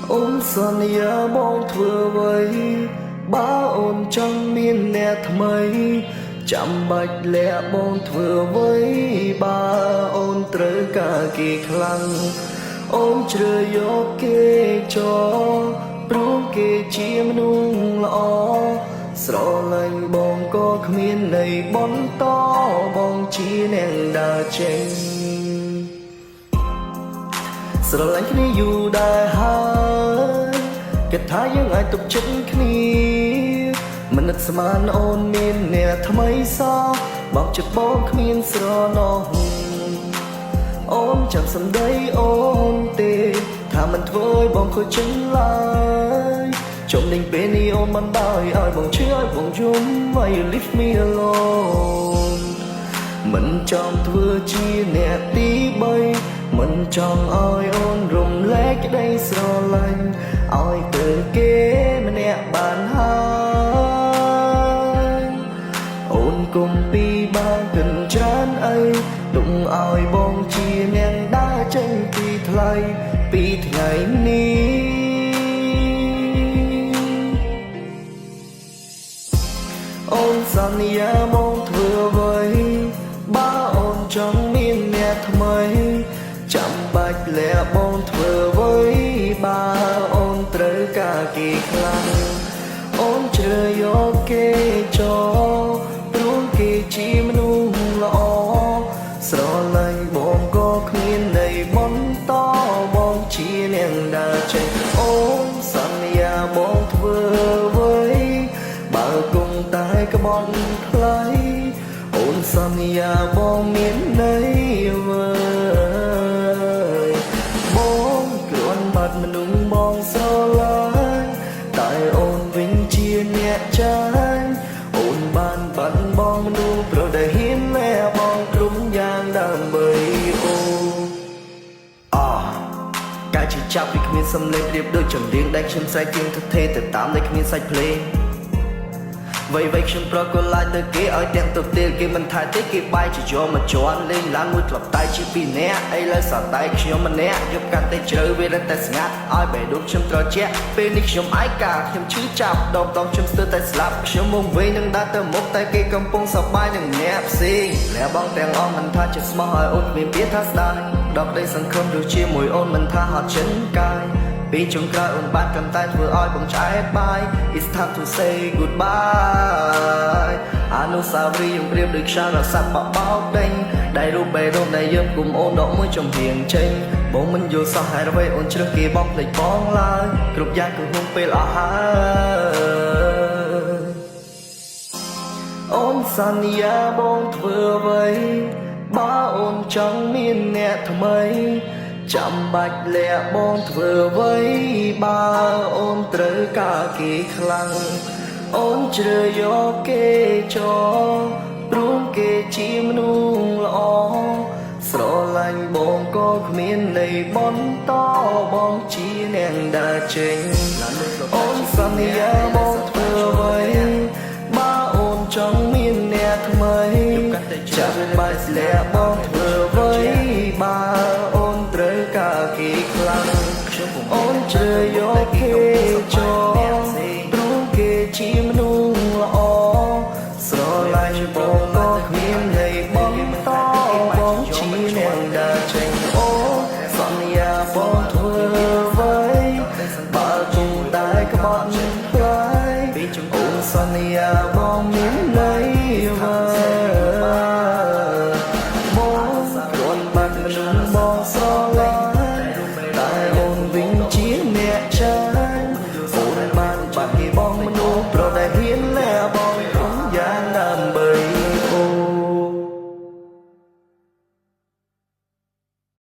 អូនសន្យាបងធ្វើអ្វីបើអូនចង់មានអ្នកថ្មីចាំបាច់លាក់បងធ្វើអ្វីបើអូនត្រូវការគេខ្លាំងអូនជ្រើសយកគេចោលព្រោះគេជាមនុស្សល្អស្រឡាញ់បងក៏គ្មានន័យបន្តបងជាអ្នកដើរចេញស្រឡាញ់គ្នាយូរដែរហើយគិតថាយើងអាចទុកចិត្តគ្នាមិននឹកស្មានអូនមានអ្នកថ្មីសោះបោកចិត្តបងគ្មានស្រណោះអូនចាំសម្ដីអូនទេថាមិនធ្វើឲ្យបងខូចចិត្តឡើយចំនឹងពេលនេះអូនមិនដោយឲ្យបងជឿឲ្យបងយំ Why you leave me alone មិនចង់ធ្វើជាអ្នកទី3មិនចង់ឲ្យអូនរំលែកក្តីស្រឡាញ់ឲ្យទៅគេម្នាក់បានហើយអូនគុំពីបានគិនច្រើនអីទុំឲ្យបងជាអ្នកដើរចេញពីថ្លៃពីថ្ងៃនេះអូនសន្យាមកធ្វើអ្វីបើអូនចង់មានអ្នកថ្មីចាំបាច់លាក់បងធ្វើអ្វីបើអូនត្រូវការគេខ្លាំងអូនជ្រើសយកគេចោលព្រោះគេជាមនុស្សល្អស្រឡាញ់បងក៏គ្មានន័យបន្តបងជាអ្នកដើរចេញអូនសន្យាបងធ្វើអ្វីបើគង់តែក្បត់ថ្លៃអូនសន្យាបងមានន័យអ្វីបងគ្រាន់បាត់មនុស្សបងស្រឡាញ់តែអូនវិញជាអ្នកចាញ់អូនបានបាត់បងមនុស្សប្រដែលហ៊ានแม่បងគ្រប់យ៉ាងដើម្បីអូនកាយជាចាប់ពីគ្មានសំឡេងប្រៀបដូចចម្រៀងដែលខ្ញុំស្រែកទៀងទៅទេទៅតាមដែលគ្មានសាច់ភ្លេងវៃខ្ញុំប្រកឡាយទៅគេឲ្យទាំងទៅទៀតគេមិនថាទេគេបាយជាយកមកជន់លេងឡានមួយក្លឹបតែជាពីរនាក់ឥឡូវសតតែខ្ញុំម្នាក់យកកាន់តែជ្រៅវារត់តែស្ងាត់ឲ្យបេះដូងខ្ញុំត្រជាក់ពេលនេះខ្ញុំឯកាខ្ញុំឈឺចាប់ដងខ្ញុំស្ទើរតែស្លាប់ខ្ញុំមកវិញនឹងដើរទៅមុខតែគេកំពុងសប្បាយនឹងអ្នកផ្សេងលះបងទាំងអស់មិនថាជាស្មោះឲ្យអូនមានពាក្យថាស្ដាយដល់ក្តីសង្ឃឹមដូចជាមួយអូនមិនថាហត់ចិនកាយពីចុងក្រោយអូនបានកំតែធ្វើឲ្យបងឆ្អែតបាយ It's time to say goodbye អនុស្សាវរីយ៍យើងប្រៀបដូចខ្យល់រសាត់បបោកដេញដែលរូបបេះដូងដែលយើងគុំអូនដកមួយចំហៀងចេញបងមិនយល់សោះហេតុអ្វីអូនជ្រើសគេបងភ្លេចបងឡើយគ្រប់យ៉ាងគឺក្នុងពេលអស់ហើយអូនសន្យាបងធ្វើអ្វីបើអូនចង់មានអ្នកថ្មីចាំបាច់លាក់បងធ្វើអ្វីបើអូនត្រូវការគេខ្លាំងអូនជ្រើសយកគេចោលព្រោះគេជាមនុស្សល្អស្រឡាញ់បងក៏គ្មានន័យបន្តបងជាអ្នកដើរចេញអូនសន្យាបងធ្វើអ្វីបើអូនចង់មានអ្នកថ្មីចាំបាច់លាក់បងធ្វើអ្វីបើអូនត្រូវការគេខ្លាំងអូនជ្រើសយកគេ